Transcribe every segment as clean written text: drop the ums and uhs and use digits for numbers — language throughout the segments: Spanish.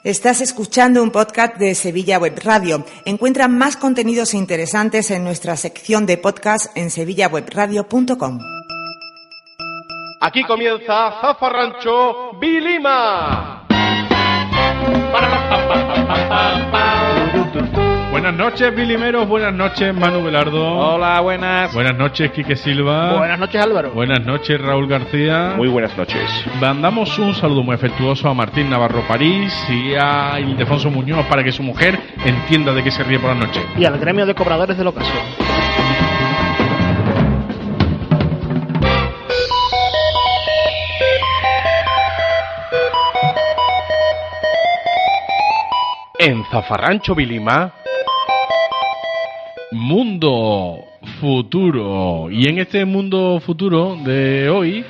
Estás escuchando un podcast de Sevilla Web Radio. Encuentra más contenidos interesantes en nuestra sección de podcast en sevillawebradio.com. Aquí comienza Zafarrancho Vilima. Buenas noches, Vilimeros. Buenas noches, Manu Velardo. Hola, buenas. Buenas noches, Quique Silva. Buenas noches, Álvaro. Buenas noches, Raúl García. Muy buenas noches. Mandamos un saludo muy afectuoso a Martín Navarro París y a Ildefonso Muñoz para que su mujer entienda de qué se ríe por la noche. Y al gremio de cobradores del ocaso. En Zafarrancho Vilima, Mundo Futuro. Y en este mundo futuro de hoy,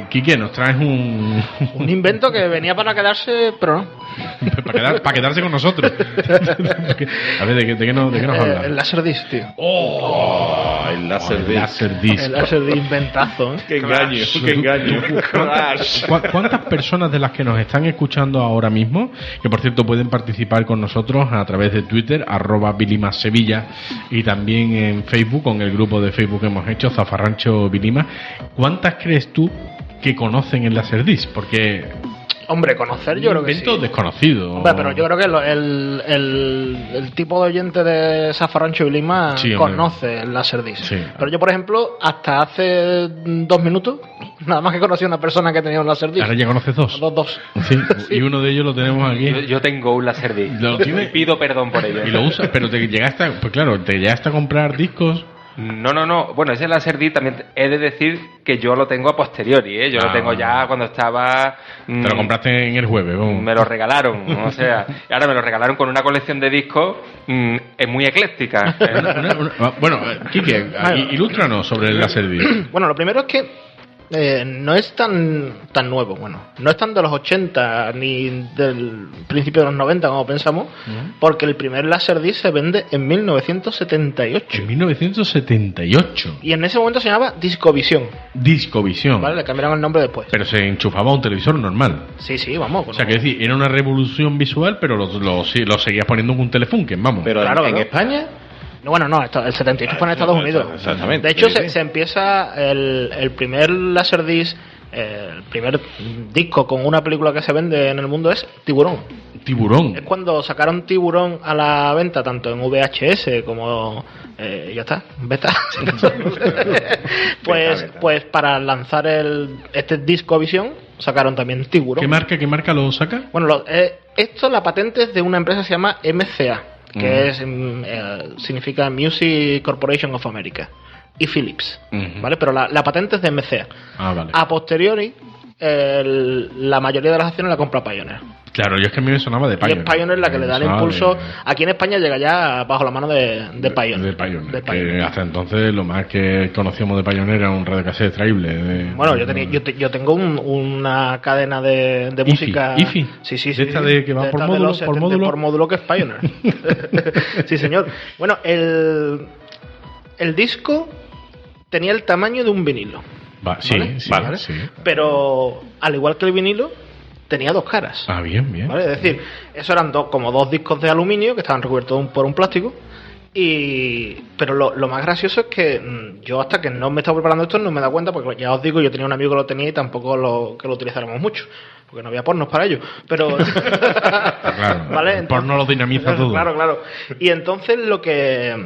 Quique, nos traes un invento que venía para quedarse, pero no. para quedarse con nosotros. A ver, ¿de qué nos hablas? El Laserdisc, tío. el Laserdisc. El Laserdisc inventazo, ¿eh? Qué engaño, qué engaño. ¿Cuántas personas de las que nos están escuchando ahora mismo, que por cierto pueden participar con nosotros a través de Twitter, @VilimaSevilla, y también en Facebook, con el grupo de Facebook que hemos hecho, Zafarrancho Vilima, ¿cuántas crees tú que conocen el Laserdisc? Porque... Hombre, conocer yo creo que sí. Invento desconocido. Hombre, pero yo creo que el tipo de oyente de Zafarrancho y Lima conoce el Laserdisc. Sí. Pero yo, por ejemplo, hasta hace 2 minutos, nada más que conocí a una persona que tenía un Laserdisc. Ahora ya conoces dos. Dos. Sí, sí. Y uno de ellos lo tenemos aquí. Yo tengo un Laserdisc. Y pido perdón por ello. Y lo usas, pero te llegaste a comprar discos. No. Bueno, ese Laserdisc también he de decir que yo lo tengo a posteriori, ¿eh? Yo lo tengo ya cuando estaba... Te lo compraste en el jueves, ¿no? Me lo regalaron, o sea, ahora me lo regalaron con una colección de discos muy ecléctica. Bueno, Quique, ilústranos sobre el Laserdisc. Bueno, lo primero es que no es tan nuevo, no es tan de los 80 ni del principio de los 90 como pensamos, porque el primer Laserdisc se vende en 1978. En 1978. Y en ese momento se llamaba Discovisión. Vale, le cambiaron el nombre después. Pero se enchufaba a un televisor normal. Sí, vamos. O sea, que decir, era una revolución visual, pero lo seguías poniendo en un Telefunken, vamos. Pero claro, en España... No, el 78 fue en Estados Unidos. Exactamente. De hecho, se empieza el primer Laserdisc, el primer disco con una película que se vende en el mundo es Tiburón. Es cuando sacaron Tiburón a la venta, tanto en VHS como... ya está, beta. pues para lanzar este Discovisión sacaron también Tiburón. ¿Qué marca lo saca? Bueno, la patente es de una empresa que se llama MCA, que significa Music Corporation of America, y Philips, ¿vale? Pero la patente es de MCA. Vale. A posteriori, la mayoría de las acciones la compra Pioneer. Claro, yo es que a mí me sonaba de Pioneer. Y es Pioneer la que le da el impulso. Aquí en España llega ya bajo la mano de Pioneer. De Pioneer. Que hasta entonces lo más que conocíamos de Pioneer era un radiocassette extraíble. Bueno, yo tengo una cadena de música. IFI. Sí. De esta de que va por módulo. Por módulo, que es Pioneer. Sí, señor. Bueno, el disco tenía el tamaño de un vinilo. ¿Vale? Sí. Pero al igual que el vinilo, tenía 2 caras. Bien. ¿Vale? Es decir, eso eran como 2 discos de aluminio que estaban recubiertos por un plástico. Pero lo más gracioso es que yo, hasta que no me estaba preparando esto, no me he dado cuenta, porque ya os digo, yo tenía un amigo que lo tenía y tampoco que lo utilizáramos mucho, porque no había pornos para ello. Pero claro, ¿vale? El porno lo dinamiza todo. Claro. Y entonces lo que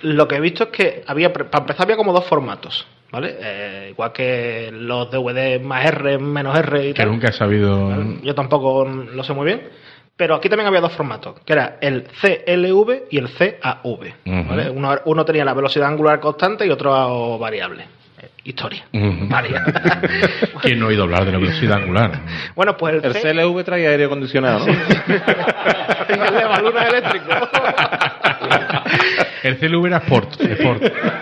he visto es que para empezar había como 2 formatos, ¿vale? Igual que los DVD más R, menos R y tal. Que nunca he sabido... Yo tampoco lo sé muy bien. Pero aquí también había 2 formatos, que era el CLV y el CAV. ¿Vale? Uno tenía la velocidad angular constante y otro variable. Historia. Varia. ¿Quién no ha oído hablar de la velocidad angular? Bueno, pues el CLV traía aire acondicionado, ¿no? Sí. El de balones eléctricos. El CLV era Sport.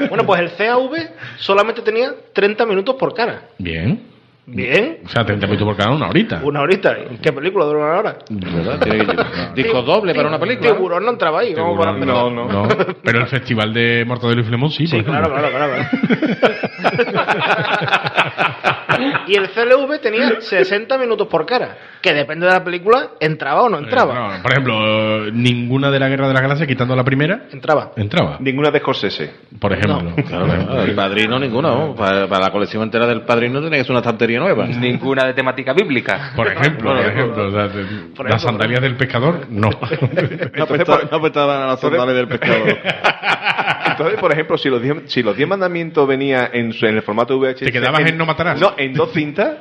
Bueno, pues el CAV solamente tenía 30 minutos por cara. Bien. Bien. O sea, 30 minutos por cada una horita. Una horita. ¿Qué película dura una hora? ¿Verdad? Tiene que- disco doble para una película. Tiburón no entraba ahí. ¿Cómo para empezar? No. Pero el Festival de Mortadelo y Filemón sí, Sí, por ejemplo. claro. Y el CLV tenía 60 minutos por cara, que depende de la película, entraba o no entraba. No, por ejemplo, ninguna de la Guerra de las Galaxias, quitando la primera, Entraba. entraba. Ninguna de Scorsese. Por ejemplo. Claro, el Padrino ninguna, ¿no? Para la colección entera del Padrino tiene que ser una estantería nueva. Ninguna de temática bíblica. Por ejemplo, o sea, las sandalias del pescador, no. No apestaban a las sandalias del pescador. Entonces, por ejemplo, si los 10 mandamientos venía en el formato VHS... ¿Te quedabas en No Matarás? No, en 2 cintas.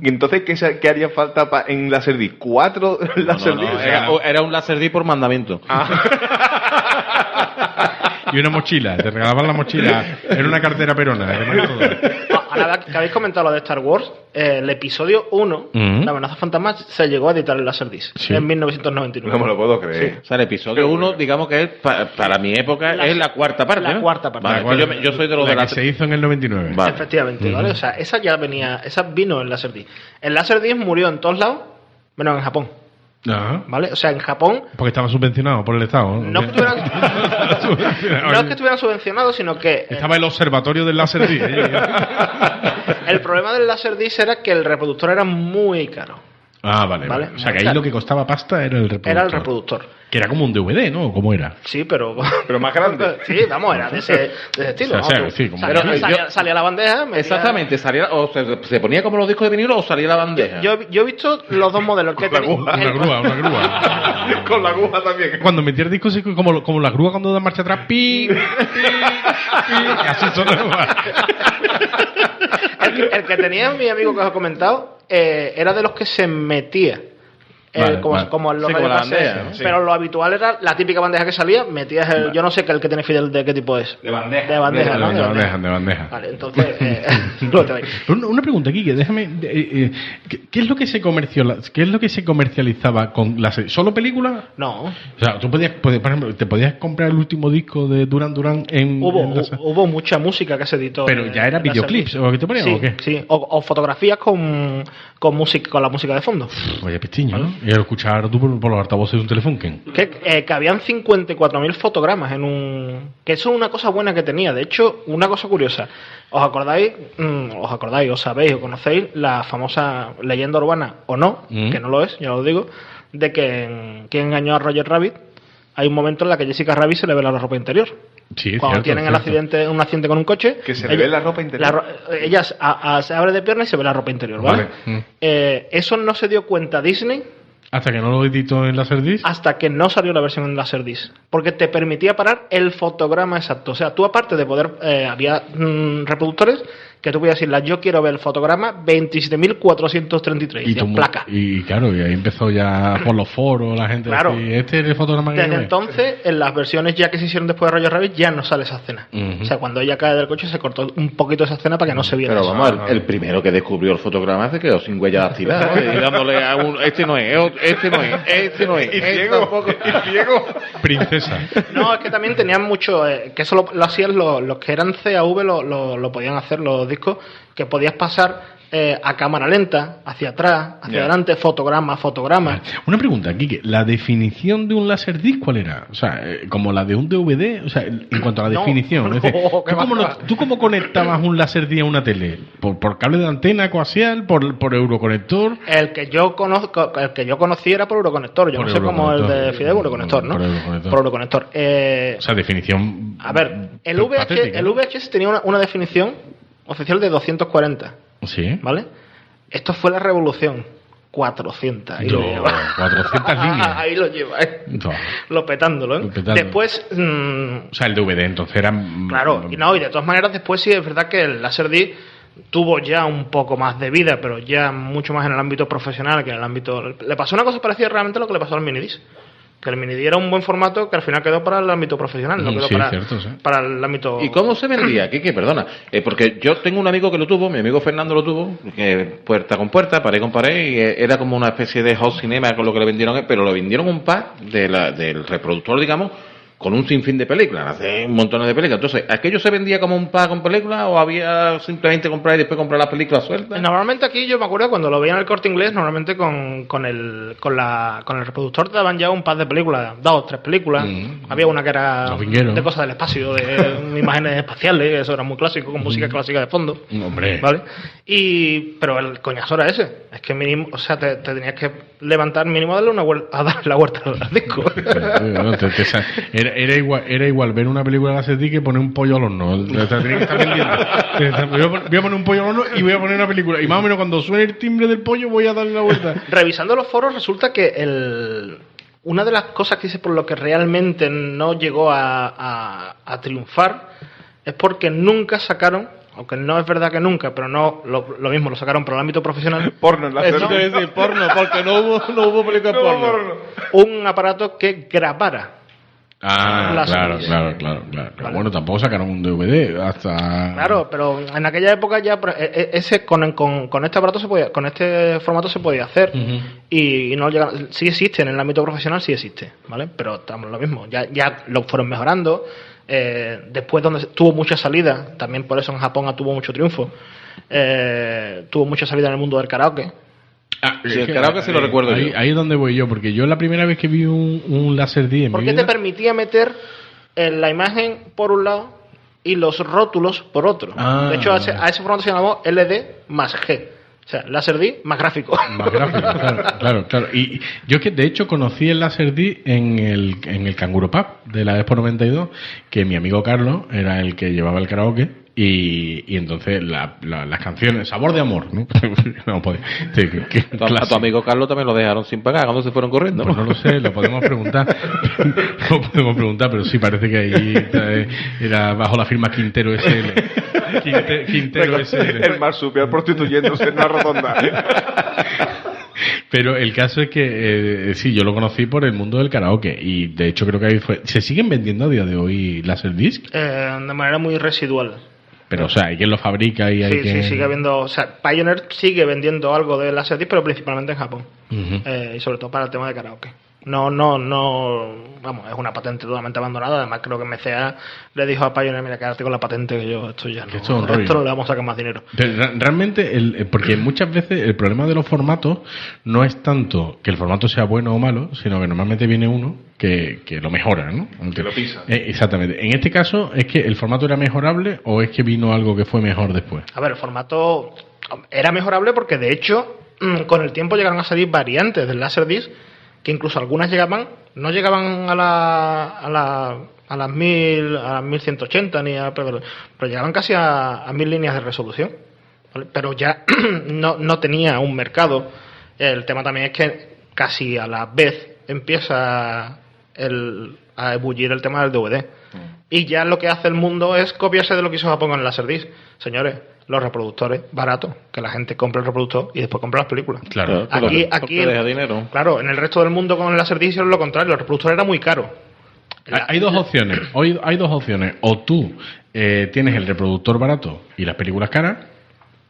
¿Y entonces qué haría falta en Laserdisc? 4 Laserdisc. Era un Laserdisc por mandamiento. Y una mochila, te regalaban la mochila. Era una cartera perona. además de todo. Ahora que habéis comentado lo de Star Wars, el episodio 1, La amenaza fantasma, se llegó a editar en Laserdisc Sí. en 1999. No me lo puedo creer. O sea, el episodio 1, digamos que es, para mi época, es la cuarta parte. la ¿no? cuarta parte. Vale, Bueno, yo soy de los de la la... que se hizo en el 99. Vale. Efectivamente, ¿vale? O sea, esa ya venía, esa vino en Laserdisc. El Laserdisc murió en todos lados, menos en Japón, Ajá. ¿vale? O sea, en Japón Porque estaba subvencionado por el Estado. no es que estuvieran subvencionados, sino que Estaba el observatorio del láser. el problema del Laserdisc era que el reproductor era muy caro. Ah, vale. Vale, O sea, que ahí claro. lo que costaba pasta era el reproductor. Era el reproductor. Que era como un DVD, ¿no? ¿Cómo era? Sí, pero Pero más grande. Sí, vamos, era de ese estilo. O sea, vamos, sí, como- salía, Pero, salía la bandeja. metía- Exactamente, salía, o se ponía como los discos de vinilo o salía la bandeja. Yo he visto los dos modelos que tenía. Una grúa. Con la aguja también. Cuando metía el disco, sí, como la grúa cuando da marcha atrás, pi, y así sonaba. El que tenía mi amigo que os he comentado era de los que se metía. Vale, como, vale. como en los Sí, como la radiocassettes, bandeja, ¿no? Sí. pero lo habitual era la típica bandeja que salía, metías el, yo no sé el que tiene Fidel de qué tipo es. De bandeja. De bandeja, ¿no? De bandeja. Vale, entonces lo tenéis. Pero una pregunta, Quique, déjame. ¿Qué es lo que se comercializaba con la serie? ¿Solo películas? No, O sea, tú por ejemplo, te podías comprar el último disco de Duran Duran en. hubo mucha música que se editó. Pero ya era en la videoclips, serie. ¿o qué te ponían, Sí, o qué? sí, o fotografías con música, con la música de fondo. Oye, pistiño, ¿no? Y al escuchar tú por los altavoces de un Telefunken. Que habían 54.000 fotogramas en un... Que eso es una cosa buena que tenía. De hecho, una cosa curiosa. ¿Os acordáis, os sabéis o conocéis la famosa leyenda urbana, o no, que no lo es, ya os digo, de que en ¿Quién engañó a Roger Rabbit? Hay un momento en la que Jessica Rabbit se le ve la ropa interior. Sí, es Cuando cierto, tienen es un cierto. accidente con un coche, Que se le ve la ropa interior. ella se abre de pierna y se ve la ropa interior, ¿vale? Vale. Eso no se dio cuenta Disney Hasta que no lo editó en Laserdisc. hasta que no salió la versión en Laserdisc, porque te permitía parar el fotograma exacto. O sea, tú aparte de poder, había reproductores que tú podías decirle, yo quiero ver el fotograma 27.433 y tomó- placa. y claro, y ahí empezó ya por los foros la gente. Claro. Decir, este es el fotograma que Desde quiero ver. entonces, en las versiones ya que se hicieron después de Roger Rabbit, ya no sale esa escena. Ujú. O sea, cuando ella cae del coche se cortó un poquito esa escena para que no se viera Pero eso. vamos, el primero que descubrió el fotograma se quedó sin huella dactilar, ¿no? Y dándole a un... Este no es, este no es, este no es. Y este ciego. tampoco. Y ciego. Princesa. No, es que también tenían mucho, que eso lo hacían los que eran CAV, lo podían hacer los discos, que podías pasar a cámara lenta, hacia atrás, hacia Ya. adelante, fotograma. Una pregunta, Quique. ¿La definición de un Laserdisc cuál era? O sea, como la de un DVD. O sea, en cuanto a la No, definición. Es decir, no, ¿qué ¿tú cómo conectabas un Laserdisc a una tele? ¿Por cable de antena coaxial? ¿Por euroconector? El que yo conocí era por Euroconector. Yo Por no sé cómo el Euroconector. de Fidel, Euroconector, ¿no? Por Euroconector. Por Euroconector. O sea, definición. A ver, el patética, el ¿no? VHS tenía una definición oficial de 240, Sí. ¿vale? Esto fue la revolución. 400. Ahí lo Yo, lleva. 400 líneas. Ahí lo lleva, No. Lo petándolo, ¿eh? Lo petándolo. Después, O sea, el DVD entonces era. claro, y de todas maneras, después sí es verdad que el Laserdisc tuvo ya un poco más de vida, pero ya mucho más en el ámbito profesional que en el ámbito... Le pasó una cosa parecida realmente a lo que le pasó al minidisc. Que el minidisc era un buen formato que al final quedó para el ámbito profesional, no quedó Sí, para, cierto, sí. para el ámbito... ¿Y cómo se vendía? ¿Qué? Perdona. Porque yo tengo un amigo que lo tuvo, mi amigo Fernando lo tuvo, que puerta con puerta, pared con pared, y era como una especie de hot cinema con lo que le vendieron, pero le vendieron un pack del reproductor, digamos, con un sinfín de películas, hace un montón de películas. Entonces, ¿aquello se vendía como un pack con películas o había simplemente comprar y después comprar las películas sueltas? Normalmente aquí yo me acuerdo cuando lo veía en el Corte Inglés, normalmente con el reproductor te daban ya un pack de películas, 2 o 3 películas. Había una que era de cosas del espacio, de imágenes espaciales, eso era muy clásico, con música clásica de fondo. Hombre. ¿Vale? Pero el coñazo era ese, es que mínimo, o sea, te tenías que levantar mínimo a darle la vuelta al disco. Era igual ver una película de la SETI que poner un pollo al horno. O sea, tenía que estar vendiendo. Voy a poner un pollo al horno y voy a poner una película. Y más o menos cuando suene el timbre del pollo voy a darle la vuelta. Revisando los foros resulta que una de las cosas que dice por lo que realmente no llegó a triunfar es porque nunca sacaron, aunque no es verdad que nunca, pero no lo mismo, lo sacaron por el ámbito profesional. Porno en la Eso quiere decir porno, porque no hubo películas porno. Un aparato que grabara. Claro. Bueno, tampoco sacaron un DVD hasta... Claro, pero en aquella época ya ese con este aparato se podía, con este formato se podía hacer. Y no llega, sí existe en el ámbito profesional, sí existe, ¿vale? Pero estamos lo mismo, ya lo fueron mejorando. Después donde tuvo mucha salida, también por eso en Japón tuvo mucho triunfo. Tuvo mucha salida en el mundo del karaoke. Sí, el karaoke sí lo recuerdo yo. Ahí es donde voy yo, porque yo la primera vez que vi un Laserdisc en ¿Por mi qué vida... te permitía meter la imagen por un lado y los rótulos por otro? De hecho, a ese formato se llamó LD más G. O sea, Laserdisc más gráfico. Más gráfico, claro. Y yo que de hecho conocí el Laserdisc en el Canguro Pub de la Expo 92, que mi amigo Carlos era el que llevaba el karaoke. Y entonces las canciones, Sabor de Amor, ¿no? No puede. Sí, a tu amigo Carlos también lo dejaron sin pagar cuando se fueron corriendo. Pues no lo sé, lo podemos preguntar. Pero sí parece que ahí era bajo la firma Quintero SL. Quintero SL. El marsupial prostituyéndose en una rotonda. Pero el caso es que sí, yo lo conocí por el mundo del karaoke y de hecho creo que ahí fue. ¿Se siguen vendiendo a día de hoy Laserdisc? De manera muy residual. Pero, o sea, ¿hay quien lo fabrica y hay Sí, sigue habiendo... O sea, Pioneer sigue vendiendo algo de Laserdisc, pero principalmente en Japón. Y sobre todo para el tema de karaoke. No, vamos, es una patente totalmente abandonada. Además, creo que MCA le dijo a Pioneer, mira, quédate con la patente, que esto ya no, esto no le vamos a sacar más dinero. Pero realmente, porque muchas veces el problema de los formatos no es tanto que el formato sea bueno o malo, sino que normalmente viene uno que lo mejora, ¿no? Que lo pisa. Exactamente. En este caso, ¿es que el formato era mejorable o es que vino algo que fue mejor después? A ver, el formato era mejorable porque, de hecho, con el tiempo llegaron a salir variantes del Laserdisc que incluso algunas no llegaban a las 1180 pero llegaban casi a 1000 líneas de resolución, ¿vale? Pero ya no tenía un mercado. El tema también es que casi a la vez empieza a ebullir el tema del DVD. Y ya lo que hace el mundo es copiarse de lo que hizo Japón con el Laserdisc. Señores, los reproductores baratos, que la gente compre el reproductor y después compra las películas. Claro. Aquí deja dinero. Claro, en el resto del mundo con el Laserdisc hicieron lo contrario, el reproductor era muy caro. Hay dos opciones. Hay dos opciones. O tú tienes el reproductor barato y las películas caras,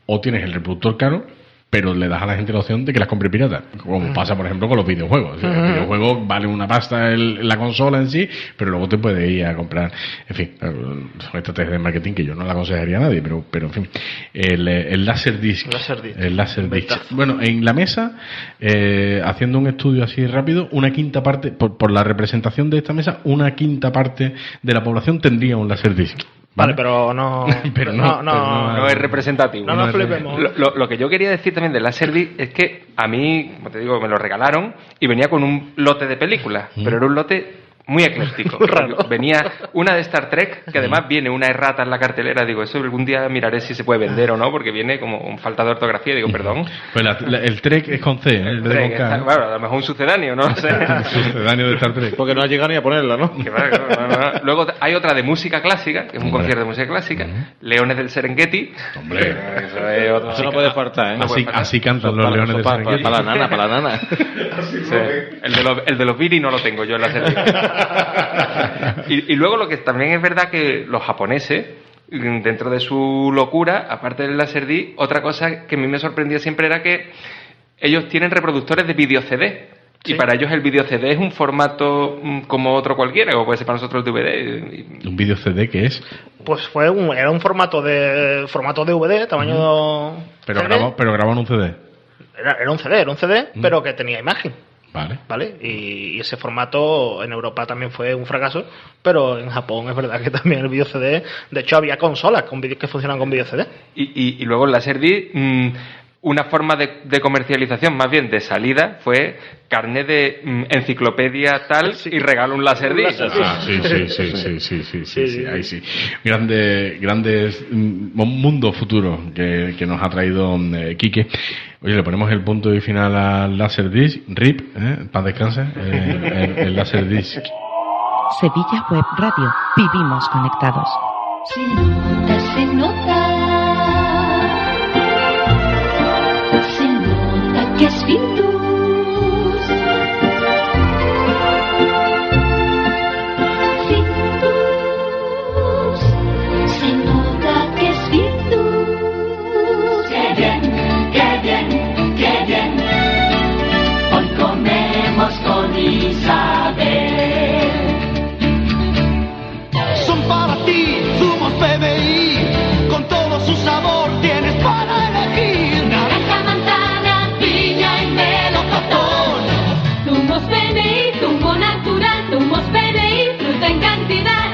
o tienes el reproductor caro pero le das a la gente la opción de que las compre pirata, como pasa por ejemplo con los videojuegos. O sea, el videojuego vale una pasta la consola en sí, pero luego te puedes ir a comprar, en fin, son estrategias de marketing que yo no le aconsejaría a nadie, pero en fin, el Laserdisc. Bueno, en la mesa, haciendo un estudio así rápido, una quinta parte, por la representación de esta mesa, una quinta parte de la población tendría un Laserdisc. Vale, pero no es representativo. No nos flipemos. Lo que yo quería decir también del Laserdisc es que a mí, como te digo, me lo regalaron y venía con un lote de películas, pero era un lote muy ecléctico. Venía una de Star Trek, que además viene una errata en la cartelera. Digo, eso algún día miraré si se puede vender o no, porque viene como un falta de ortografía. Digo, perdón. Pues el Trek es con C, el Trek con K. Bueno, a lo mejor un sucedáneo, no sé. Sucedáneo de Star Trek. Porque no ha llegado ni a ponerla, ¿no? No. Luego hay otra de música clásica, que es un concierto de música clásica. Leones del Serengeti. Hombre, eso no puede faltar, ¿eh? Así cantan los Leones del Serengeti. Para la nana. Sí. El de los Biri no lo tengo yo en la serie. Y luego lo que también es verdad que los japoneses, dentro de su locura, aparte del Laserdisc, otra cosa que a mí me sorprendía siempre era que ellos tienen reproductores de video CD. Y para ellos el vídeo CD es un formato como otro cualquiera, o puede ser para nosotros el DVD. ¿Un vídeo CD qué es? Pues era un formato DVD, tamaño... Pero grabado en un CD. Era un CD, pero que tenía imagen. Vale. Y ese formato en Europa también fue un fracaso, pero en Japón es verdad que también el vídeo CD, de hecho había consolas con vídeos que funcionan con vídeo CD. Y luego el Laserdisc, una forma de comercialización, más bien de salida, fue carnet de enciclopedia tal y regalo un Laserdisc. Sí. Ahí sí. Grandes mundo futuro que nos ha traído Quique. Oye, le ponemos el punto y final al Laserdisc. RIP, paz descanse, el Laserdisc. Sevilla Web Radio. Vivimos conectados. Se nota que es Virtus. Se nota que es Virtus. Qué bien, qué bien. Hoy comemos con Isabel. Son para ti, zumos PBI, con todo su sabor tienes para elegir. Naranja, manzana, piña y melocotón. Zumos PBI, zumo natural, zumos PBI, fruta en cantidad.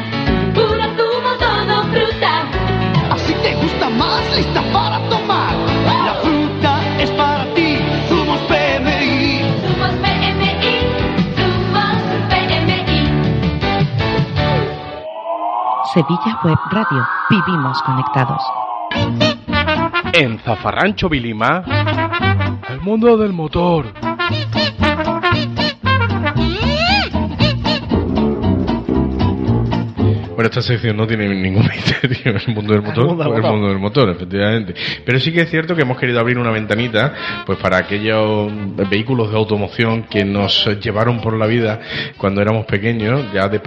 Puro zumo, todo fruta. Así te gusta más, lista para tomar. La fruta es para ti, zumos PBI. Zumos PBI, zumos PBI. Sevilla Web Radio. Vivimos conectados. En Zafarrancho Vilima, el mundo del motor. Bueno, esta sección no tiene ningún misterio, el mundo del motor, el mundo del motor, efectivamente. Pero sí que es cierto que hemos querido abrir una ventanita, pues para aquellos vehículos de automoción que nos llevaron por la vida cuando éramos pequeños, ya de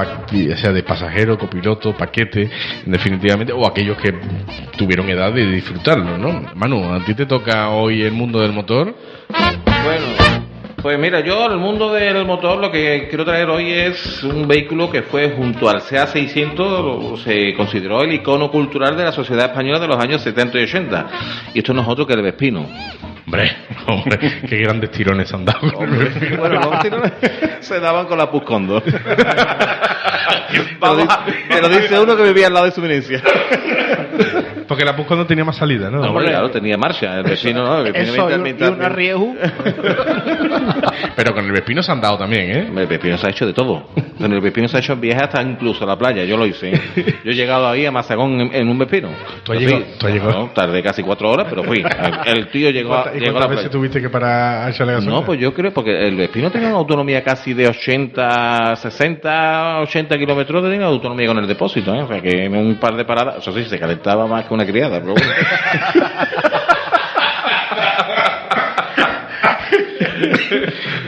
pasajero, copiloto, paquete, definitivamente, o aquellos que tuvieron edad de disfrutarlo, ¿no? Manu, ¿a ti te toca hoy el mundo del motor? Bueno, pues mira, yo al mundo del motor lo que quiero traer hoy es un vehículo que fue junto al SEA 600, se consideró el icono cultural de la sociedad española de los años 70 y 80. Y esto no es otro que el Vespino. Hombre, qué grandes tirones han dado. Bueno, los tirones se daban con la Puscondo. Te lo dice uno que vivía al lado de su eminencia. Porque la Puscondo tenía más salida, ¿no? No, claro, tenía marcha. El Vespino no, el Vespino y una Rieju. Pero con el Vespino se han dado también, ¿eh? El Vespino se ha hecho de todo. Con el Vespino se ha hecho viaje hasta incluso a la playa. Yo lo hice. Yo he llegado ahí a Mazagón en un Vespino. ¿Tú has llegado? No, tardé casi 4 horas, pero fui. El tío llegó a la playa. ¿Cuántas veces tuviste que parar a echarle gasolina? No, pues yo creo, porque el Vespino tenía una autonomía casi de 80 kilómetros de autonomía con el depósito, ¿eh? O sea que en un par de paradas, eso sí, se calentaba más que una criada, pero bueno.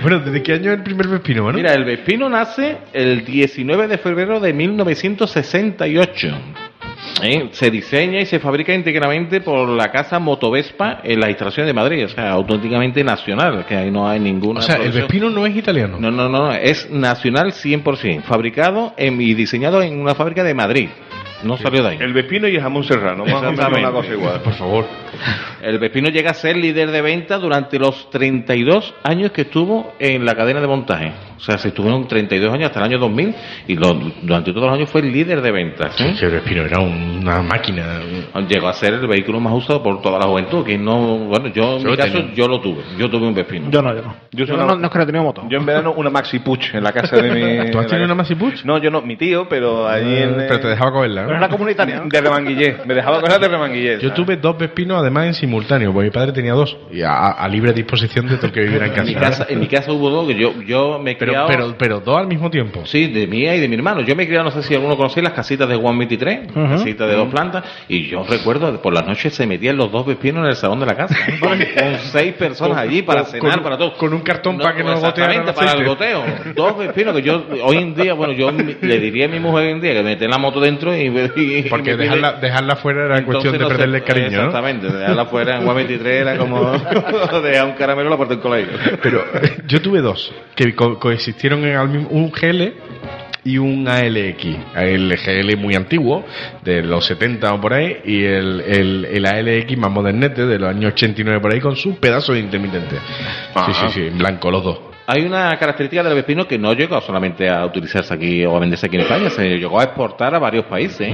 Bueno, ¿desde qué año es el primer Vespino, mano? Mira, el Vespino nace el 19 de febrero de 1968. Se diseña y se fabrica íntegramente por la casa Motovespa en las instalaciones de Madrid, o sea, auténticamente nacional, que ahí no hay ninguna... O sea, producción. el Vespino no es italiano. No, es nacional 100%, fabricado y diseñado en una fábrica de Madrid. No salió de ahí. El Vespino y el jamón serrano, más o menos una cosa igual. Por favor. El Vespino llega a ser líder de venta durante los 32 años que estuvo en la cadena de montaje. O sea, se estuvo en 32 años hasta el año 2000 y durante todos los años fue el líder de ventas. ¿Eh? El Vespino era una máquina. Llegó a ser el vehículo más usado por toda la juventud. Que no, bueno, yo en mi caso yo lo tuve. Yo tuve un Vespino. Yo no es que no tenía moto. Yo en verano una Maxi Puch en la casa de mi... ¿Tú has tenido una Maxi Puch? No, yo no, mi tío, pero allí Pero te dejaba cogerla, ¿no? Pero era comunitaria, ¿no? De Remanguillé, me dejaba coger de Remanguillé. Yo tuve 2 Vespinos además en simultáneo, porque mi padre tenía 2 y a libre disposición de todo el que viviera en casa. En mi casa hubo 2, que yo me Pero dos al mismo tiempo. Sí, de mía y de mi hermano. Yo me he criado, no sé si alguno conocía las casitas de Juan 23, casitas de 2 plantas, y yo recuerdo por las noches se metían los 2 vespinos en el salón de la casa, con 6 personas allí para cenar, para todo. Con un cartón para que no goteara. Exactamente, para el goteo. 2 vespinos que yo hoy en día, bueno, yo le diría a mi mujer hoy en día que mete la moto dentro porque dejarla fuera era cuestión de perderle el cariño. Exactamente, ¿no? Dejarla fuera en Juan 23 era como dejar un caramelo en la puerta del colegio. Pero yo tuve 2 que coexistieron en el mismo, un GL y un ALX. El GL muy antiguo, de los 70 o por ahí, y el ALX más modernete, de los años 89 por ahí, con su pedazo de intermitente. Sí, en blanco, los dos. Hay una característica del Vespino que no llegó solamente a utilizarse aquí o a venderse aquí en España, se llegó a exportar a varios países.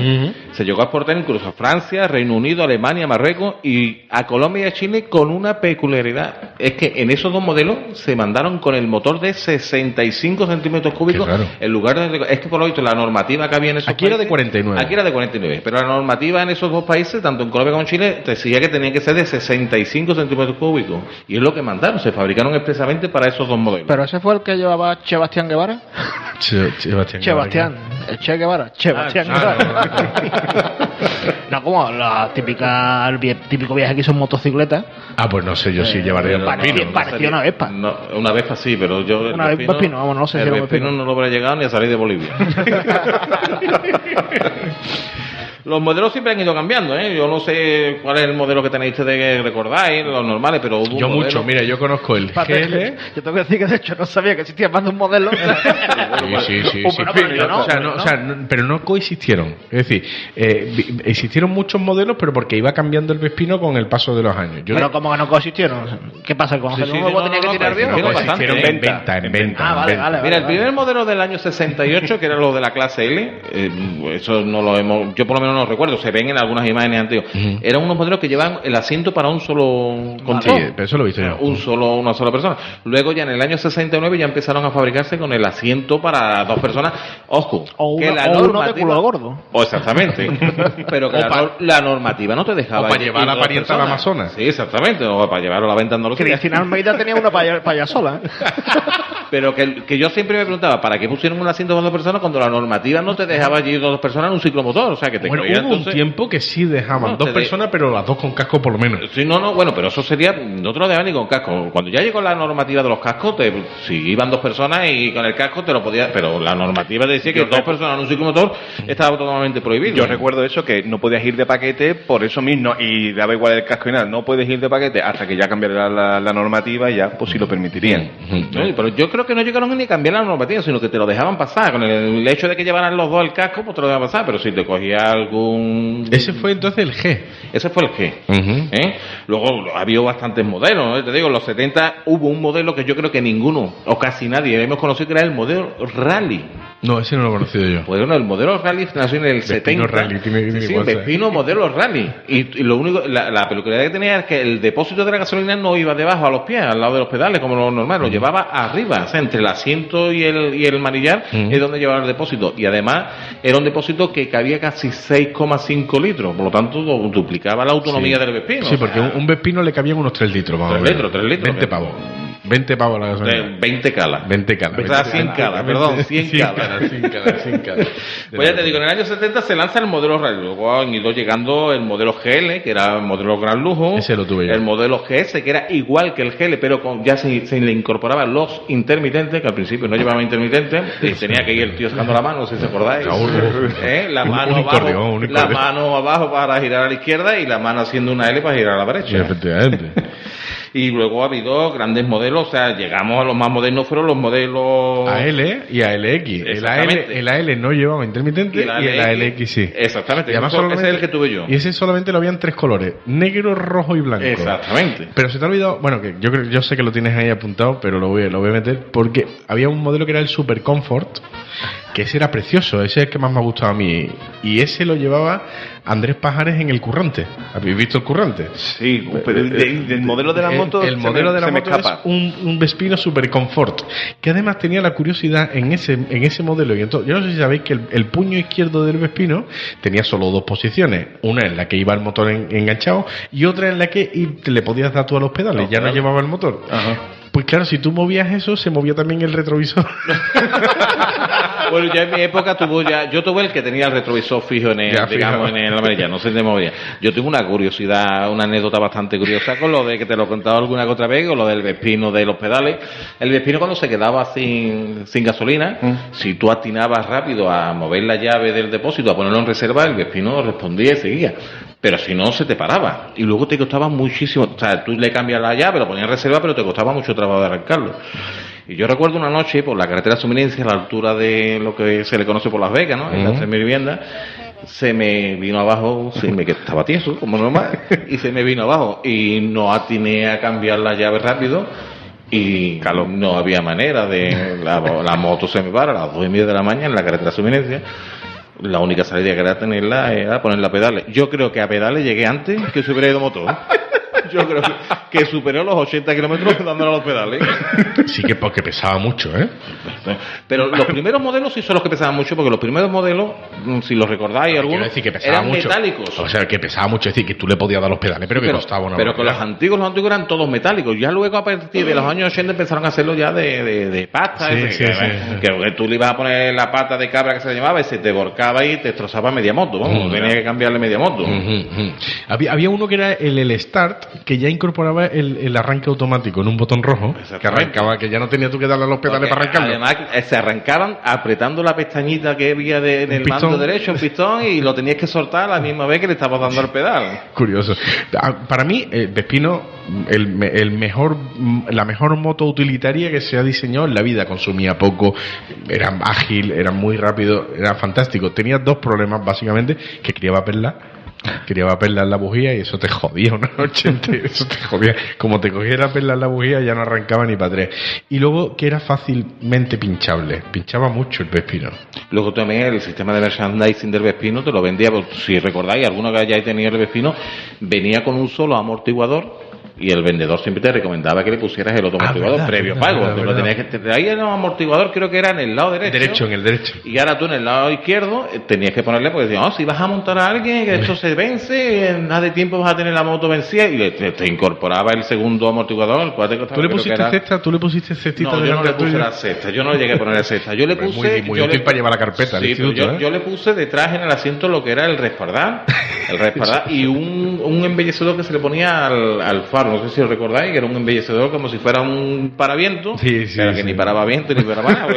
Se llegó a exportar incluso a Francia, Reino Unido, Alemania, Marruecos y a Colombia y a Chile, con una peculiaridad. Es que en esos 2 modelos se mandaron con el motor de 65 centímetros cúbicos en lugar de... Es que por lo visto la normativa que había en esos aquí países... Era de 49. Aquí era de 49, pero la normativa en esos 2 países, tanto en Colombia como en Chile, decía que tenía que ser de 65 centímetros cúbicos. Y es lo que mandaron, se fabricaron expresamente para esos 2 modelos. ¿Pero ese fue el que llevaba Sebastián Guevara? Sebastián. El Che Guevara. Sebastián Guevara. No, como el típico viaje que hizo en motocicleta. Pues no sé, yo sí llevaría el Vespino. Parecía una Vespa. No, una Vespa sí, pero yo... Una Vespino, vamos, no sé si el Vespino no lo habría llegado ni a salir de Bolivia. Los modelos siempre han ido cambiando, ¿eh? Yo no sé cuál es el modelo que tenéis ustedes que recordáis, los normales, pero hubo yo mucho, mira, yo conozco el GL. Yo tengo que decir que de hecho no sabía que existía más de un modelo. Sí. Pero no coexistieron. Es decir, existieron muchos modelos, pero porque iba cambiando el Vespino con el paso de los años. Pero como que no coexistieron. ¿Qué pasa? ¿Con el nuevo tenía que tirar bien? Coexistieron en venta. Vale. Mira, el primer modelo del año 68, que era lo de la clase L, eso no lo hemos... Yo por lo menos no recuerdo, se ven en algunas imágenes antiguas. Eran unos modelos que llevaban el asiento para un solo control. Sí, pero eso lo he visto yo. Una sola persona. Luego ya en el año 69 ya empezaron a fabricarse con el asiento para 2 personas. Ojo, que la normativa... uno de culo gordo. Exactamente. Pero que la normativa no te dejaba... O para llevar a la parienta al Amazonas. Sí, exactamente. O para llevarlo a la venta Andalucía. Cristina Almeida tenía una para allá sola. Pero que yo siempre me preguntaba, ¿para qué pusieron un asiento para 2 personas cuando la normativa no te dejaba allí 2 personas en un ciclomotor? O sea, que te hubo un tiempo que sí dejaban 2 personas, pero las 2 con casco por lo menos. Sí, bueno, pero eso sería, no te lo dejaban ni con casco. Cuando ya llegó la normativa de los cascos, si iban 2 personas y con el casco te lo podías, pero la normativa decía que 2 personas en un ciclomotor estaba totalmente prohibido. Yo recuerdo eso, que no podías ir de paquete por eso mismo, y daba igual el casco y nada, no puedes ir de paquete hasta que ya cambiara la normativa y ya pues sí lo permitirían. Pero yo creo que no llegaron ni a cambiar la normativa, sino que te lo dejaban pasar. Con el hecho de que llevaran los 2 el casco, pues te lo dejaban pasar, pero si te cogía algún... Ese fue entonces el G. Ese fue el G. Luego había bastantes modelos, ¿no? Te digo, en los 70 hubo un modelo que yo creo que ninguno, o casi nadie, hemos conocido, que era el modelo Rally. No, ese no lo he conocido yo. Pues bueno, el modelo Rally nació en el Vespino 70. Rally, sí, Vespino modelo Rally. Y lo único, la peculiaridad que tenía es que el depósito de la gasolina no iba debajo a los pies, al lado de los pedales, como lo normal, lo llevaba arriba, o sea, entre el asiento y el manillar es donde llevaba el depósito. Y además era un depósito que cabía casi 6,5 litros, por lo tanto duplicaba la autonomía del Vespino. Sí, porque un Vespino le cabían unos 3 litros. 3 litros. 20 pavos. 20 pavos la gasolina. 20 calas. 20 calas. 100 calas, perdón, 100 calas. 100 calas. Pues ya te digo, en el año 70 se lanza el modelo Rally. Luego han ido llegando el modelo GL, que era el modelo gran lujo. Ese lo tuve yo. El modelo GS, que era igual que el GL, pero ya se le incorporaban los intermitentes, que al principio no llevaban intermitentes. Y tenía que ir el tío sacando la mano, si se acordáis. La mano abajo, la mano abajo para girar a la izquierda y la mano haciendo una L para girar a la derecha. Sí, efectivamente. Y luego ha habido grandes modelos, o sea, llegamos a los más modernos, fueron los modelos AL y ALX. El AL no llevaba intermitente y el ALX sí. Exactamente, y además ese es el que tuve yo. Y ese solamente lo habían 3 colores, negro, rojo y blanco. Exactamente. Pero se te ha olvidado, bueno, que yo sé que lo tienes ahí apuntado, pero lo voy a meter porque había un modelo que era el Super Comfort, que ese era precioso, ese es el que más me ha gustado a mí, y ese lo llevaba Andrés Pajares en el Currante. ¿Habéis visto el Currante? Sí, pero del modelo de la moto el modelo de la moto es un Vespino Super Comfort, que además tenía la curiosidad en ese modelo, y entonces, yo no sé si sabéis que el puño izquierdo del Vespino tenía solo 2 posiciones, una en la que iba el motor enganchado y otra en la que le podías dar tú a los pedales, ya no llevaba el motor. Pues claro, si tú movías eso, se movía también el retrovisor. Bueno, ya en mi época yo tuve el que tenía el retrovisor fijo en la amarilla, no se te movía. Yo tuve una curiosidad, una anécdota bastante curiosa con lo de que te lo he contado alguna que otra vez, con lo del Vespino de los pedales. El Vespino cuando se quedaba sin gasolina, si tú atinabas rápido a mover la llave del depósito, a ponerlo en reserva, el Vespino respondía y seguía. Pero si no, se te paraba. Y luego te costaba muchísimo. O sea, tú le cambias la llave, lo ponías en reserva, pero te costaba mucho trabajo de arrancarlo. Y yo recuerdo una noche por la carretera Suminencia, a la altura de lo que se le conoce por Las Vegas, ¿no? En las 3.000 viviendas, se me vino abajo, que estaba tieso, como normal, y se me vino abajo. Y no atiné a cambiar la llave rápido. Y no había manera de... La moto se me para a las 2:30 de la mañana en la carretera Suminencia. La única salida que era tenerla era ponerla a pedales. Yo creo que a pedales llegué antes que se hubiera ido motor. Yo creo que superó los 80 kilómetros dándole a los pedales. Sí, que porque pesaba mucho, ¿eh? Pero los primeros modelos sí son los que pesaban mucho, porque los primeros modelos, si los recordáis, algunos decir que pesaba eran mucho. Metálicos. O sea, que pesaba mucho, es decir, que tú le podías dar los pedales, pero que costaba una Pero con los antiguos eran todos metálicos. Ya luego, a partir de los años 80, empezaron a hacerlo ya de pasta. Que tú le ibas a poner la pata de cabra que se le llamaba y se te volcaba y te destrozaba media moto. Vamos, tenías que cambiarle media moto. Había uno que era el Start, que ya incorporaba el arranque automático en un botón rojo, que arrancaba, que ya no tenías tú que darle a los pedales para arrancarlo. Además, se arrancaban apretando la pestañita que había en el mando derecho, un pistón, y lo tenías que soltar a la misma vez que le estabas dando al pedal. Curioso. Para mí, Vespino, la mejor moto utilitaria que se ha diseñado en la vida. Consumía poco, era ágil, era muy rápido, era fantástico. Tenía dos problemas, básicamente, que criaba perlas. Quería perla en la bujía y eso te jodía una noche entera, eso te jodía. Como te cogiera perla en la bujía ya no arrancaba ni para tres. Y luego que era fácilmente pinchable, pinchaba mucho el Vespino. Luego también el sistema de merchandising del Vespino te lo vendía, si recordáis, alguno que hayáis tenido el Vespino, venía con un solo amortiguador. Y el vendedor siempre te recomendaba que le pusieras el otro amortiguador previo pago. Lo tenías que, ahí era un amortiguador, creo que era en el lado derecho. En el derecho. Y ahora tú en el lado izquierdo tenías que ponerle, porque decían, si vas a montar a alguien, que esto se vence, en nada de tiempo vas a tener la moto vencida. Y te incorporaba el segundo amortiguador, el cual te costaba. ¿Tú le pusiste cesta? ¿Tú le pusiste cestita? No, yo no le puse la cesta. Yo no llegué a ponerle cesta. Yo le puse. Muy útil para llevar la carpeta. Sí, yo le puse detrás en el asiento lo que era el respaldar. Y un embellecedor que se le ponía al faro. No sé si lo recordáis, que era un embellecedor como si fuera un paraviento, pero que ni paraba viento ni paraba nada,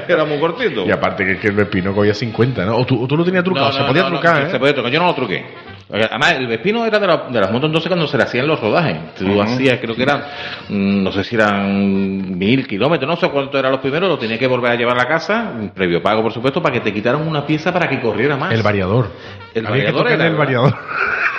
era muy cortito. Y aparte que el Vespino cogía 50, ¿no? O tú lo tenías trucado, se podía trucar, ¿eh? Se podía trucar, yo no lo truqué. Además, el Vespino era de las motos entonces cuando se le hacían los rodajes. Tú hacías, creo que eran, no sé si eran 1.000 kilómetros, no sé cuánto eran los primeros, lo tenías que volver a llevar a la casa, previo pago por supuesto, para que te quitaran una pieza para que corriera más. El variador. El variador.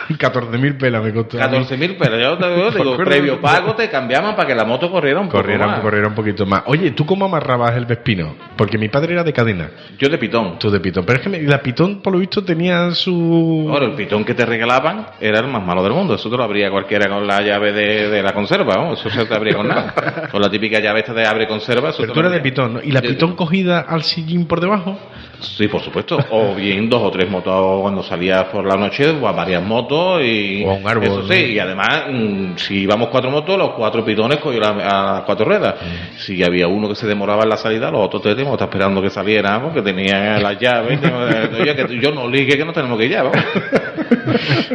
14.000 pelas me costó. 14.000 pelas, yo te digo, previo pago te cambiaban para que la moto corriera un poquito más. Oye, ¿tú cómo amarrabas el Vespino? Porque mi padre era de cadena. Yo de pitón. Tú de pitón. Pero es que la pitón, por lo visto, tenía su... Bueno, el pitón que te regalaban era el más malo del mundo. Eso te lo abría cualquiera con la llave de la conserva, ¿no? Eso se te abría con nada. Con la típica llave esta de abre conserva. Eso. Pero tú eras de pitón, ¿no? ¿Y la pitón cogida al sillín por debajo? Sí, por supuesto. O bien 2 o 3 motos cuando salías por la noche, o a varias motos y... O a un árbol. Eso sí, y además, si íbamos 4 motos, los 4 pitones cogían a 4 ruedas. Si había uno que se demoraba en la salida, los otros 3 teníamos que estar esperando que saliera, porque tenían las llaves. Oye, que yo no ligue que no tenemos que ir ya, ¿vamos?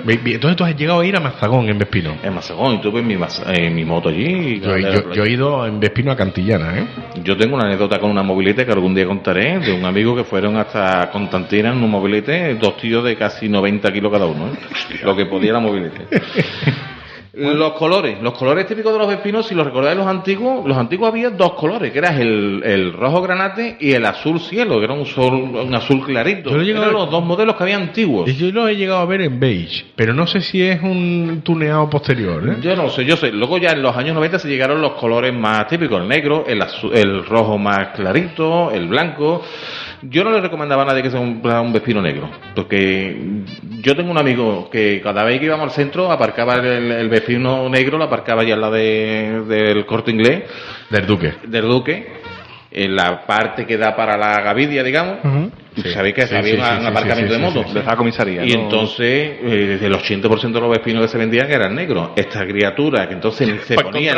Entonces tú has llegado a ir a Mazagón en Vespino. En Mazagón, y tuve mi moto allí. Yo he ido en Vespino a Cantillana, ¿eh? Yo tengo una anécdota con una mobilete que algún día contaré, de un amigo que fueron hasta Constantina en un mobilete, 2 tíos de casi 90 kilos cada uno, ¿eh? Lo que podía la mobilete. Los colores típicos de los Vespinos, si los recordáis los antiguos había 2 colores, que era el rojo granate y el azul cielo, que era un azul clarito. Eran los 2 modelos que había antiguos. Yo los he llegado a ver en beige, pero no sé si es un tuneado posterior, ¿eh? Yo no sé. Luego ya en los años 90 se llegaron los colores más típicos, el negro, el rojo más clarito, el blanco. Yo no le recomendaba a nadie que sea un Vespino negro, porque yo tengo un amigo que cada vez que íbamos al centro aparcaba el Vespino negro, lo aparcaba ya en la del Corte Inglés. Del Duque. En la parte que da para la Gavidia, digamos. Sabéis que había un aparcamiento de motos. De la comisaría. Y entonces, el 80% de los vespinos que se vendían eran negros. Esta criatura que entonces ni se ponían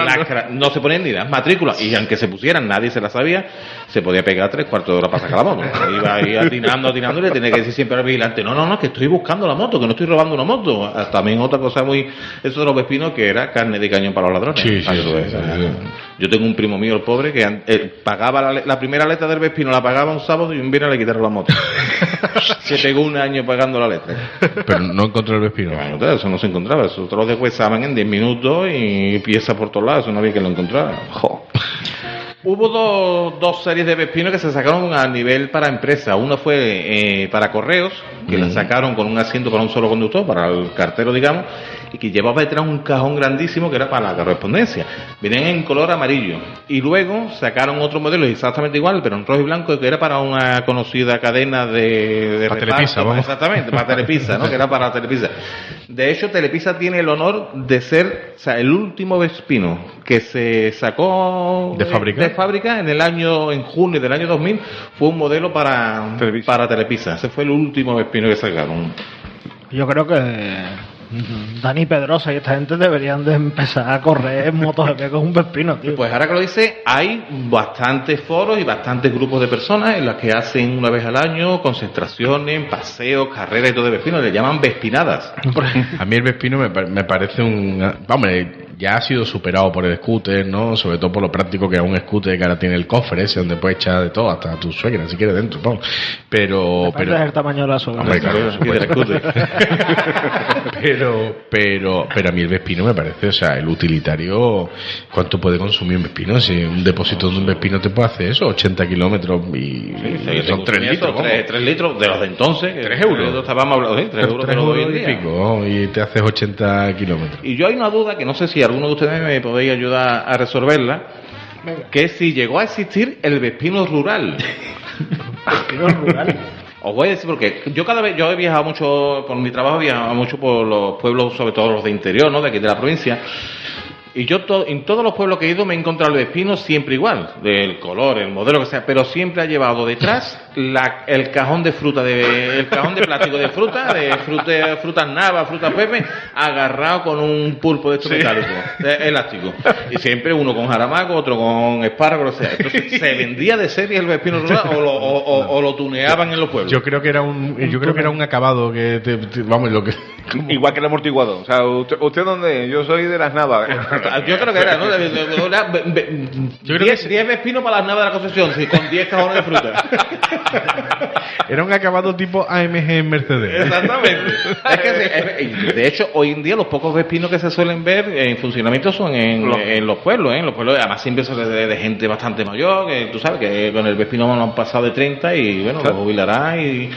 no se ponían ni las matrículas, y aunque se pusieran, nadie se las sabía, se podía pegar 3/4 de hora para sacar la moto. Iba ahí atinando, y le tenía que decir siempre al vigilante, no, que estoy buscando la moto, que no estoy robando una moto. También otra cosa eso de los vespinos, que era carne de cañón para los ladrones. Yo tengo un primo mío, el pobre, que pagaba la primera letra del vespino, la pagaba un sábado y un viernes le quitaron la moto. Se pegó un año pagando la letra. Pero no encontró el vespino. Bueno, eso no se encontraba. Eso te lo deshuesaban en 10 minutos y piezas por todos lados. Eso no había que lo encontrara. Hubo dos series de vespinos que se sacaron a nivel para empresa. Una fue para correos, que la sacaron con un asiento para un solo conductor, para el cartero, digamos, y que llevaba detrás un cajón grandísimo que era para la correspondencia. Venían en color amarillo. Y luego sacaron otro modelo exactamente igual, pero en rojo y blanco, que era para una conocida cadena de para Telepizza, vamos. Exactamente, para Telepizza, ¿no? Que era para Telepizza. De hecho, Telepizza tiene el honor de ser, el último vespino que se sacó de fábrica en junio del año 2000, fue un modelo para Telepizza. Ese fue el último vespino que sacaron. Yo creo que Dani Pedrosa y esta gente deberían de empezar a correr en MotoGP con un vespino, tío. Pues ahora que lo dice, hay bastantes foros y bastantes grupos de personas en las que hacen una vez al año concentraciones, paseos, carreras y todo de vespino. Le llaman vespinadas. A mí el vespino me parece ya ha sido superado por el scooter, ¿no? Sobre todo por lo práctico que es un scooter que ahora tiene el cofre ese donde puedes echar de todo, hasta tu suegra si quieres dentro, vamos. Pero es el tamaño de la suegra. Hombre, claro, pero a mí el vespino me parece, el utilitario, ¿cuánto puede consumir un vespino? Si un depósito de un vespino te puede hacer eso, 80 kilómetros y son 3 litros. 3 litros de los de entonces. 3 euros. Estábamos hablando, 3 euros de hoy en día. Y te haces 80 kilómetros. Y yo hay una duda que no sé si alguno de ustedes me podéis ayudar a resolverla. Venga. Que si llegó a existir el vespino rural. ¿Vespino rural? Os voy a decir porque yo he viajado mucho, por mi trabajo he viajado mucho por los pueblos, sobre todo los de interior, ¿no? De aquí de la provincia. Y yo en todos los pueblos que he ido me he encontrado el vespino siempre igual, del color, el modelo que sea, pero siempre ha llevado detrás el cajón de fruta, el cajón de plástico de frutas navas, frutas pepe, agarrado con un pulpo de estos metálicos, elástico. Y siempre uno con jaramaco, otro con espárragos, o sea. Entonces, ¿se vendía de serie el vespino rural o lo tuneaban en los pueblos? Yo creo que era un acabado que vamos, lo que igual que el amortiguado. O sea, ¿usted dónde? Yo soy de las Navas. Yo creo que era, ¿no? Yo creo que 10 vespinos para las Navas de la concesión, sí, con 10 cajones de fruta. Era un acabado tipo AMG en Mercedes. Exactamente. De hecho, hoy en día los pocos vespinos que se suelen ver en funcionamiento son en los pueblos, En los pueblos, además siempre son de gente bastante mayor, que tú sabes que con el vespino no han pasado de 30 y bueno, lo jubilará y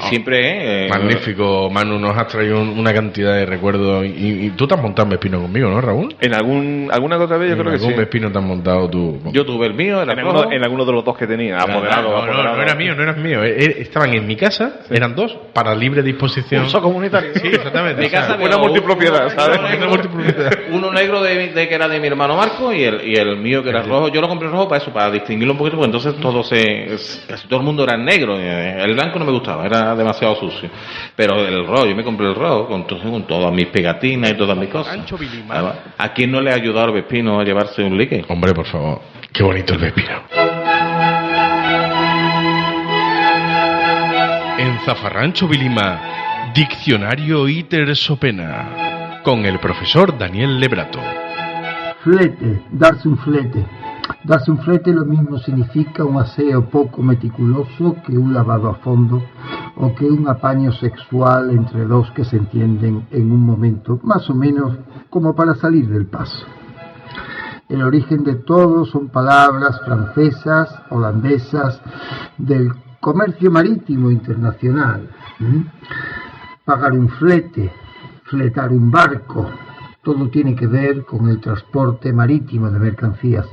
siempre magnífico, Manu, nos has traído una cantidad de recuerdos y tú te has montado un vespino conmigo, ¿no, Raúl? En alguna otra vez yo creo que sí. ¿Algún vespino te has montado tú? Yo tuve el mío, en alguno de los dos que tenía, apoderado. No eran míos, estaban en mi casa, eran dos, para libre disposición. Uso comunitario. Sí, exactamente. Mi casa una multipropiedad, ¿sabes? Uno negro de que era de mi hermano Marco y el mío que era rojo. Yo lo compré rojo para eso, para distinguirlo un poquito, porque entonces casi todo el mundo era negro. El blanco no me gustaba, era demasiado sucio. Pero el rojo, yo me compré el rojo con todas mis pegatinas y todas mis cosas. ¿A quién no le ha ayudado el vespino a llevarse un lique? Hombre, por favor, qué bonito el vespino. En Zafarrancho Vilima, Diccionario Iter Sopena, con el profesor Daniel Lebrato. Flete, darse un flete. Darse un flete lo mismo significa un aseo poco meticuloso que un lavado a fondo o que un apaño sexual entre dos que se entienden en un momento más o menos como para salir del paso. El origen de todo son palabras francesas, holandesas, del comercio marítimo internacional. Pagar un flete, fletar un barco. Todo tiene que ver con el transporte marítimo de mercancías.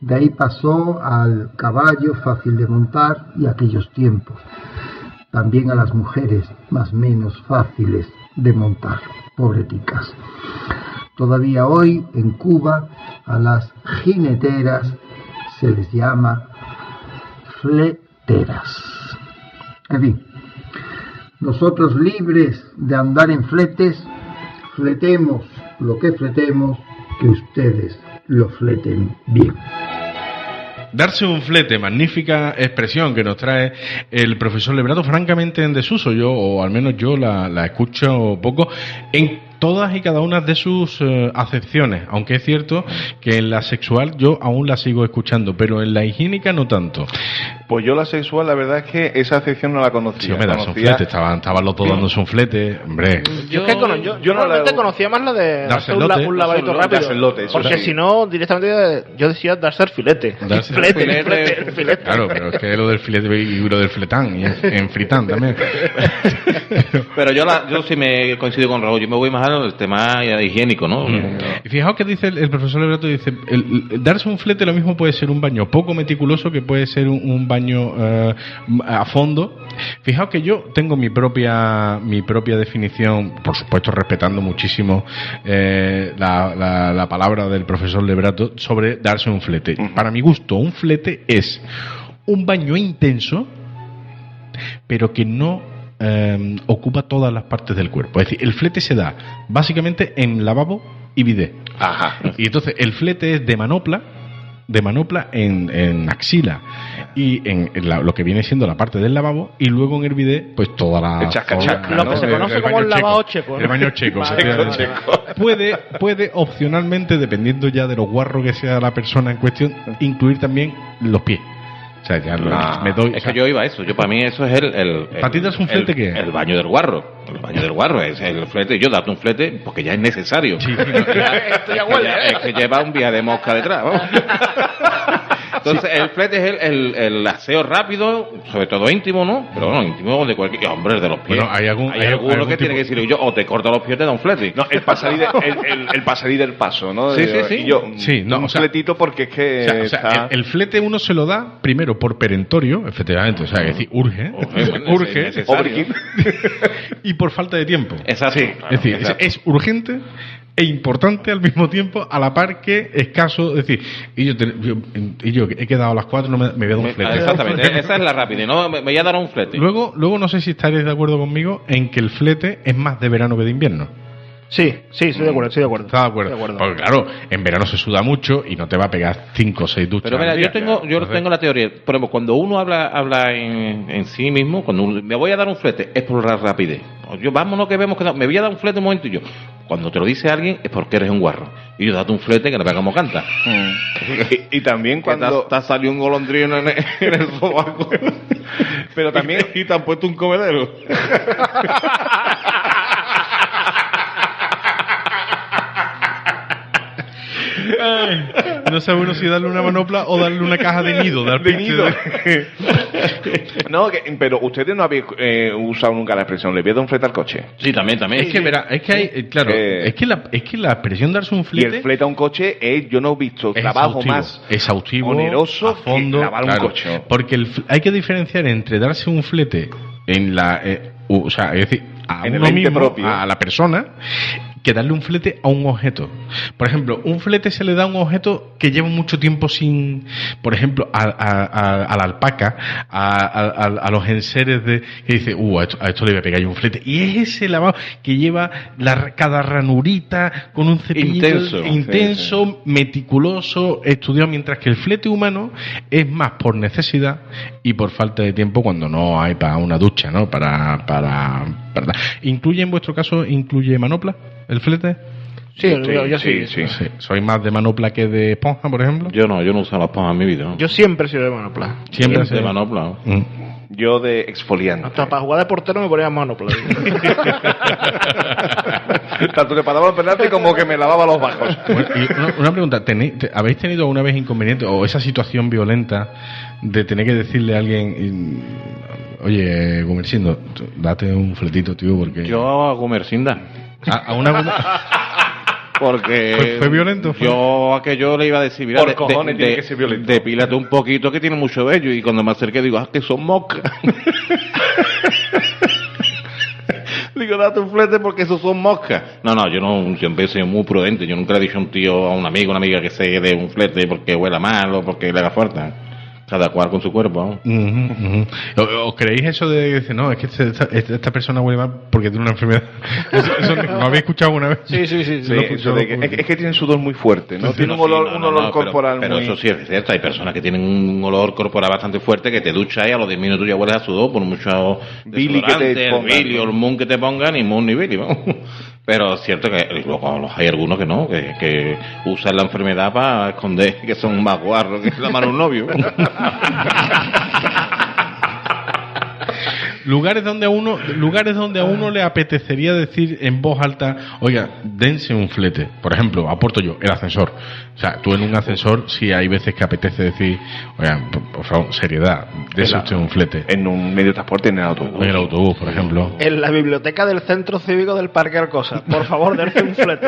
De ahí pasó al caballo fácil de montar y aquellos tiempos. También a las mujeres más o menos fáciles de montar, pobreticas. Todavía hoy en Cuba a las jineteras se les llama fleteras. En fin, nosotros libres de andar en fletes, fletemos lo que fletemos, que ustedes lo fleten bien. Darse un flete, magnífica expresión que nos trae el profesor Lebrato, francamente en desuso, yo, o al menos yo la escucho poco, en todas y cada una de sus acepciones, aunque es cierto que en la sexual yo aún la sigo escuchando, pero en la higiénica no tanto. Pues yo la sexual, la verdad es que esa acepción no la conocía. Sí, me das un flete, estaban los dos dándose un flete, hombre. Yo normalmente conocía más la de darse un lavadito rápido, porque si no, directamente yo decía darse el filete. Darse el filete. Claro, pero es que lo del filete y lo del fletán, y en fritán también. Pero yo sí me coincido con Raúl, yo me voy más al tema higiénico, ¿no? Y fijaos que dice el profesor Lebrato, dice, el darse un flete lo mismo puede ser un baño poco meticuloso que puede ser un baño a fondo. Fijaos que yo tengo mi propia definición, por supuesto respetando muchísimo la palabra del profesor Lebrato sobre darse un flete. Para mi gusto, un flete es un baño intenso, pero que no ocupa todas las partes del cuerpo. Es decir, el flete se da básicamente en lavabo y bidé. Ajá. Y entonces el flete es de manopla en axila y en lo que viene siendo la parte del lavabo, y luego en el bidé pues toda la lo que se conoce como el lavado checo, ¿no? El baño checo. Puede opcionalmente, dependiendo ya de lo guarro que sea la persona en cuestión, incluir también los pies. O sea, ya me doy. Es que yo iba a eso. Para mí eso es el ¿Para ti das un flete qué? El baño del guarro. El baño del guarro es el flete. Yo date un flete porque ya es necesario. Sí, esto ya huele. Es que lleva un viaje de mosca detrás. ¿Vamos? Entonces el flete es el aseo rápido, sobre todo íntimo, ¿no? Pero bueno, íntimo de cualquier hombre, de los pies. Bueno, hay alguno que tiene que decir yo, o te corta los pies, te da un flete. No, el pasarí del paso, ¿no? Sí. Y yo, un fletito porque es que el flete uno se lo da primero por perentorio, efectivamente, o sea, es decir, urge, y por falta de tiempo. Es así. Es decir, es urgente e importante al mismo tiempo, a la par que escaso. Es decir, y yo he quedado a las 4, no me voy a dar un flete. Exactamente, esa es la rápida, ¿no? Me voy a dar un flete. Luego no sé si estaréis de acuerdo conmigo en que el flete es más de verano que de invierno. Sí, estoy de acuerdo. ¿Estás de acuerdo? Porque claro, en verano se suda mucho y no te va a pegar 5 o 6 duchas. Pero mira, yo tengo la teoría. Por ejemplo, cuando uno habla en sí mismo, cuando me voy a dar un flete, es por la rapidez. Vámonos que vemos que me voy a dar un flete un momentillo. Cuando te lo dice alguien es porque eres un guarro. Y yo date un flete que no pegamos canta. Y también cuando te ha salido un golondrino en el sobaco. Pero también y te han puesto un comedero. No sabe uno si darle una manopla o darle una caja de nido. No, pero ustedes no habéis usado nunca la expresión le voy a dar un flete al coche. Sí, también. Es que verá, es que hay, claro, es que la expresión darse un flete. Y el flete a un coche yo no he visto trabajo más exhaustivo, oneroso a fondo, que lavar un coche. Porque hay que diferenciar entre darse un flete en o sea, es decir, a en uno el mismo, propio, a la persona, que darle un flete a un objeto. Por ejemplo, un flete se le da a un objeto que lleva mucho tiempo sin, por ejemplo, a la alpaca, a los enseres que dice, a esto le voy a pegar yo un flete. Y es ese lavado que lleva cada ranurita con un cepillo intenso, meticuloso, estudiado, mientras que el flete humano es más por necesidad y por falta de tiempo cuando no hay para una ducha, ¿no? Para ¿Incluye en vuestro caso, incluye manopla el flete? Sí. ¿Soy más de manopla que de esponja, por ejemplo? Yo no uso la esponja en mi vida, ¿no? Yo siempre he sido de manopla. Siempre de manopla, ¿no? Yo de exfoliante. Hasta para jugar de portero me ponía manopla. Tanto que paraba el penalti como que me lavaba los bajos. Bueno, y una pregunta, ¿habéis tenido alguna vez inconveniente o esa situación violenta de tener que decirle a alguien, oye, Gumersindo, date un fletito, tío, porque... Yo a Gumersinda. ¿A una... Porque ¿Fue violento? Yo aquello le iba a decir, mira, por cojones tiene que ser violento. Depílate un poquito que tiene mucho vello, y cuando me acerqué digo, que son moscas. Digo, date un flete porque esos son moscas. No, yo siempre soy muy prudente. Yo nunca le he dicho a un tío, a un amigo, una amiga que se dé un flete porque huela mal o porque le haga falta. Cada cual con su cuerpo, ¿no? ¿Os creéis eso de decir, no, es que esta persona huele mal porque tiene una enfermedad? ¿Eso lo habéis escuchado alguna vez? Sí. Eso de que, es que tiene sudor muy fuerte, ¿no? Tiene un olor corporal pero muy... eso sí es cierto, hay personas que tienen un olor corporal bastante fuerte que te duchas y a los 10 minutos ya hueles a sudor por mucho Billy que te pongan, Billy o el Moon que te pongan, ni Moon ni Billy, vamos. Pero es cierto que luego hay algunos que no, que usan la enfermedad para esconder que son más guarros que la mano de un novio. Lugares donde a uno le apetecería decir en voz alta, oiga, dense un flete. Por ejemplo, aporto yo, el ascensor. O sea, tú en un ascensor sí hay veces que apetece decir, oiga, por favor, seriedad, dense usted un flete. En un medio de transporte, en el autobús. En el autobús, por ejemplo. En la biblioteca del Centro Cívico del Parque Alcosa. Por favor, dense un flete.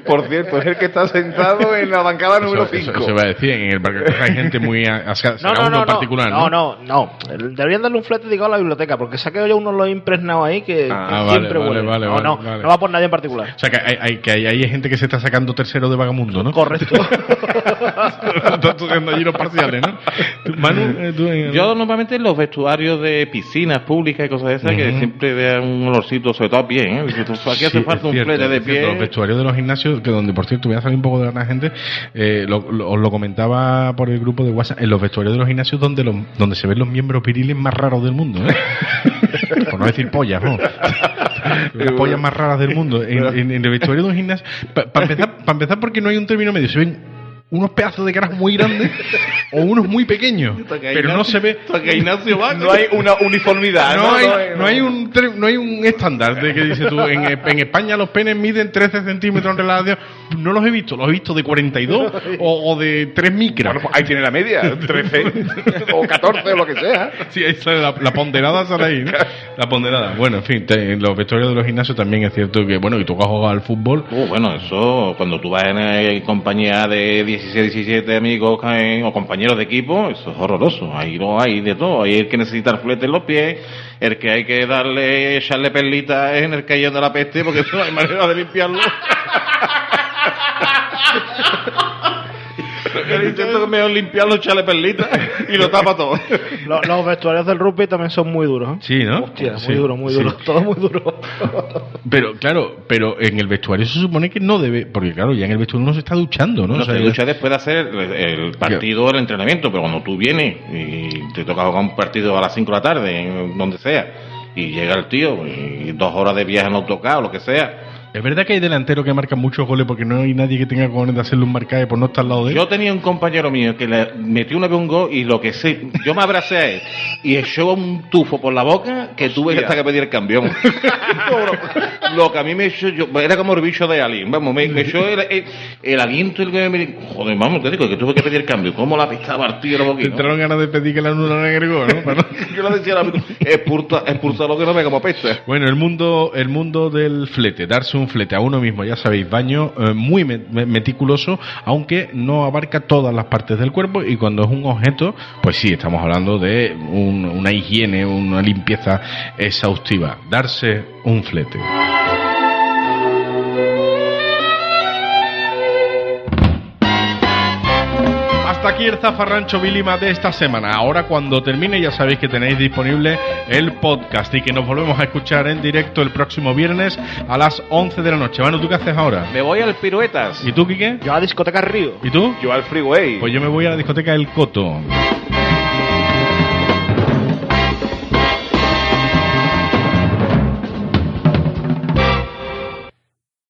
Por cierto, es el que está sentado en la bancada número 5. Eso se va a decir, en el Parque Alcosa hay gente muy... No, particular, no. Deberían darle un flete, digo, a la biblioteca, porque se ha quedado ya uno lo impregnado ahí que siempre huele. No va por nadie en particular. O sea, que hay gente que se está sacando tercero de vagamundo, ¿no? Correcto. Estás estudiando allí los parciales, ¿no? Manu, yo normalmente en los vestuarios de piscinas públicas y cosas de esas, que siempre vean un olorcito, sobre todo a pie, ¿eh? Aquí hace falta un flete de pie. Los vestuarios de los gimnasios, que donde, por cierto, voy a salir un poco de la gente, os lo comentaba por el grupo de WhatsApp, en los vestuarios de los gimnasios donde se ven los miembros viriles más raros del mundo, ¿eh? Por no decir pollas, ¿no? Las pollas más raras del mundo. En el vestuario de un gimnasio, para empezar, porque no hay un término medio, se ven unos pedazos de caras muy grandes o unos muy pequeños, pero no se ve, no hay una uniformidad, no hay un estándar de que dice tú, en España los penes miden 13 centímetros en relación. No los he visto de 42 o de 3 micras. Bueno, pues ahí tiene la media, 13 o 14 o lo que sea. Sí, ahí sale la ponderada, sale ahí, ¿no? La ponderada. Bueno, en fin, en los vestuarios de los gimnasios también es cierto que, bueno, y tú vas a jugar al fútbol. Bueno, eso, cuando tú vas en compañía de 16, 17 amigos o compañeros de equipo, eso es horroroso. Ahí no hay de todo. Hay el que necesita el flete en los pies, el que hay que echarle perlitas en el cañón de la peste, porque no hay manera de limpiarlo. El intento que mejor limpiarlo, echarle perlitas y lo tapa todo. Los vestuarios del rugby también son muy duros, ¿eh? Sí, ¿no? Hostia, muy duro, todo muy duro. Pero claro, en el vestuario se supone que no debe, porque claro, ya en el vestuario uno se está duchando, ¿no? No, se ducha después de hacer el partido o el entrenamiento, pero cuando tú vienes y te toca jugar un partido a las 5 de la tarde, donde sea, y llega el tío, y 2 horas de viaje en autocar o lo que sea. ¿Es verdad que hay delanteros que marcan muchos goles porque no hay nadie que tenga cojones de hacerle un marcaje por no estar al lado de él? Yo tenía un compañero mío que le metió una vez un gol y lo que sé, yo me abracé a él y echó un tufo por la boca que tuve hasta que pedir el cambio. Lo que a mí me echó, era como el bicho de Alien, vamos, me echó el aliento, joder, vamos, te digo que tuve que pedir el cambio. ¿Cómo la pistaba al tío? Te entraron ganas de pedir que la anulara en el gol, ¿no? Yo le decía, expulsa lo que no ve como pesta. Bueno, el mundo del flete, darse un flete a uno mismo, ya sabéis, baño muy meticuloso, aunque no abarca todas las partes del cuerpo, y cuando es un objeto, pues sí, estamos hablando de una higiene, una limpieza exhaustiva. Darse un flete. Hasta aquí el zafarrancho Vilima de esta semana. Ahora, cuando termine, ya sabéis que tenéis disponible el podcast y que nos volvemos a escuchar en directo el próximo viernes a las 11 de la noche. Manu, ¿tú qué haces ahora? Me voy al Piruetas. ¿Y tú, Quique? Yo a la discoteca Río. ¿Y tú? Yo al Freeway. Pues yo me voy a la discoteca El Coto.